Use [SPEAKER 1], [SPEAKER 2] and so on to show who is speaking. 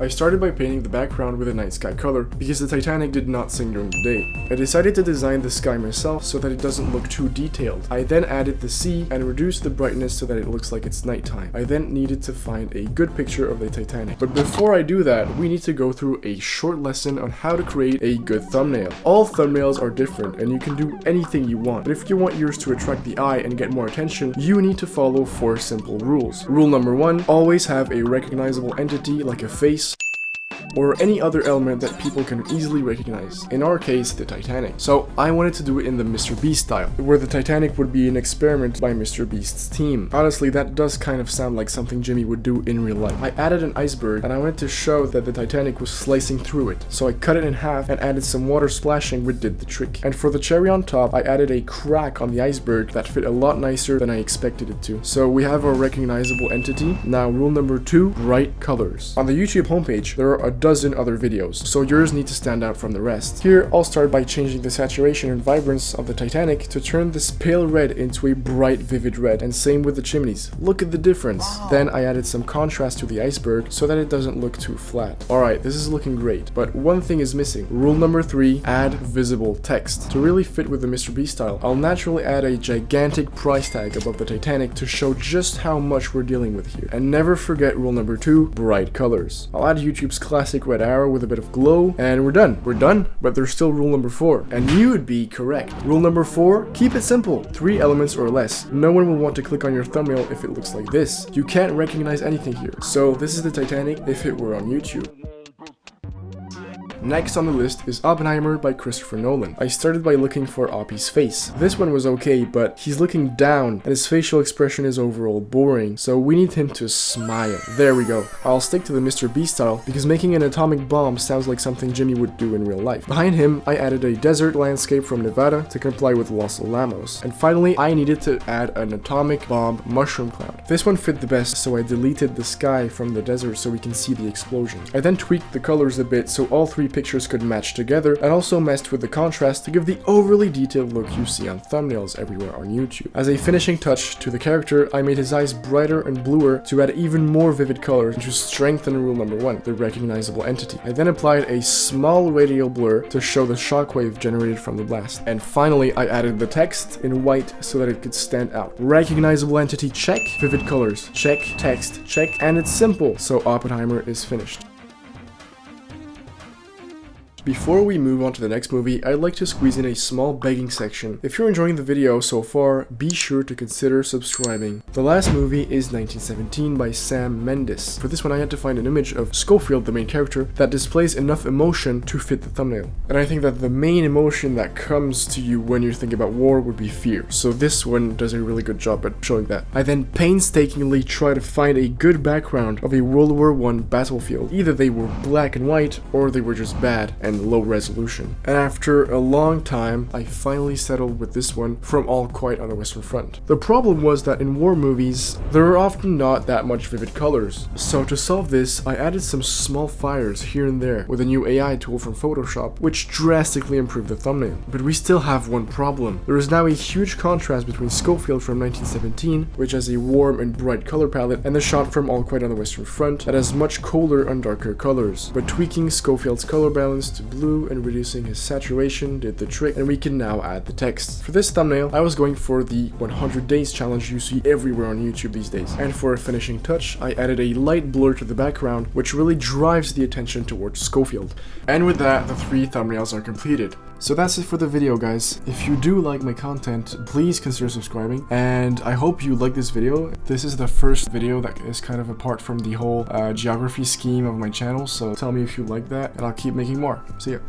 [SPEAKER 1] I started by painting the background with a night sky color because the Titanic did not sink during the day. I decided to design the sky myself so that it doesn't look too detailed. I then added the sea and reduced the brightness so that it looks like it's nighttime. I then needed to find a good picture of the Titanic. But before I do that, we need to go through a short lesson on how to create a good thumbnail. All thumbnails are different and you can do anything you want, but if you want yours to attract the eye and get more attention, you need to follow 4 simple rules. Rule number 1, always have a recognizable entity like a face or any other element that people can easily recognize. In our case, the Titanic. So I wanted to do it in the Mr. Beast style, where the Titanic would be an experiment by Mr. Beast's team. Honestly, that does kind of sound like something Jimmy would do in real life. I added an iceberg and I wanted to show that the Titanic was slicing through it. So I cut it in half and added some water splashing, which did the trick. And for the cherry on top, I added a crack on the iceberg that fit a lot nicer than I expected it to. So we have our recognizable entity. Now rule number 2, bright colors. On the YouTube homepage, there are a dozen other videos, so yours need to stand out from the rest. Here, I'll start by changing the saturation and vibrance of the Titanic to turn this pale red into a bright, vivid red, and same with the chimneys. Look at the difference. Wow. Then I added some contrast to the iceberg so that it doesn't look too flat. Alright, this is looking great, but one thing is missing. Rule number 3, add visible text. To really fit with the Mr. Beast style, I'll naturally add a gigantic price tag above the Titanic to show just how much we're dealing with here. And never forget rule number 2, bright colors. I'll add YouTube's classic red arrow with a bit of glow, and we're done. We're done, but there's still rule number 4, and you would be correct. Rule number 4, keep it simple. 3 elements or less. No one will want to click on your thumbnail if it looks like this. You can't recognize anything here. So this is the Titanic if it were on YouTube. Next on the list is Oppenheimer by Christopher Nolan. I started by looking for Oppie's face. This one was okay, but he's looking down and his facial expression is overall boring, so we need him to smile. There we go. I'll stick to the Mr. Beast style because making an atomic bomb sounds like something Jimmy would do in real life. Behind him, I added a desert landscape from Nevada to comply with Los Alamos. And finally, I needed to add an atomic bomb mushroom cloud. This one fit the best, so I deleted the sky from the desert so we can see the explosion. I then tweaked the colors a bit so all 3 pictures could match together, and also messed with the contrast to give the overly detailed look you see on thumbnails everywhere on YouTube. As a finishing touch to the character, I made his eyes brighter and bluer to add even more vivid colors and to strengthen rule number 1, the recognizable entity. I then applied a small radial blur to show the shockwave generated from the blast. And finally, I added the text in white so that it could stand out. Recognizable entity check, vivid colors check, text check, and it's simple, so Oppenheimer is finished. Before we move on to the next movie, I'd like to squeeze in a small begging section. If you're enjoying the video so far, be sure to consider subscribing. The last movie is 1917 by Sam Mendes. For this one I had to find an image of Schofield, the main character, that displays enough emotion to fit the thumbnail. And I think that the main emotion that comes to you when you're thinking about war would be fear. So this one does a really good job at showing that. I then painstakingly try to find a good background of a World War I battlefield. Either they were black and white or they were just bad and low resolution. And after a long time, I finally settled with this one from All Quiet on the Western Front. The problem was that in war movies, there are often not that much vivid colors. So to solve this, I added some small fires here and there with a new AI tool from Photoshop, which drastically improved the thumbnail. But we still have one problem. There is now a huge contrast between Schofield from 1917, which has a warm and bright color palette, and the shot from All Quiet on the Western Front that has much colder and darker colors. But tweaking Schofield's color balance to blue and reducing his saturation did the trick, and we can now add the text. For this thumbnail, I was going for the 100 days challenge you see everywhere on YouTube these days. And for a finishing touch, I added a light blur to the background, which really drives the attention towards Schofield. And with that, the 3 thumbnails are completed. So that's it for the video, guys. If you do like my content, please consider subscribing, and I hope you like this video. This is the first video that is kind of apart from the whole geography scheme of my channel, so tell me if you like that, and I'll keep making more. See ya.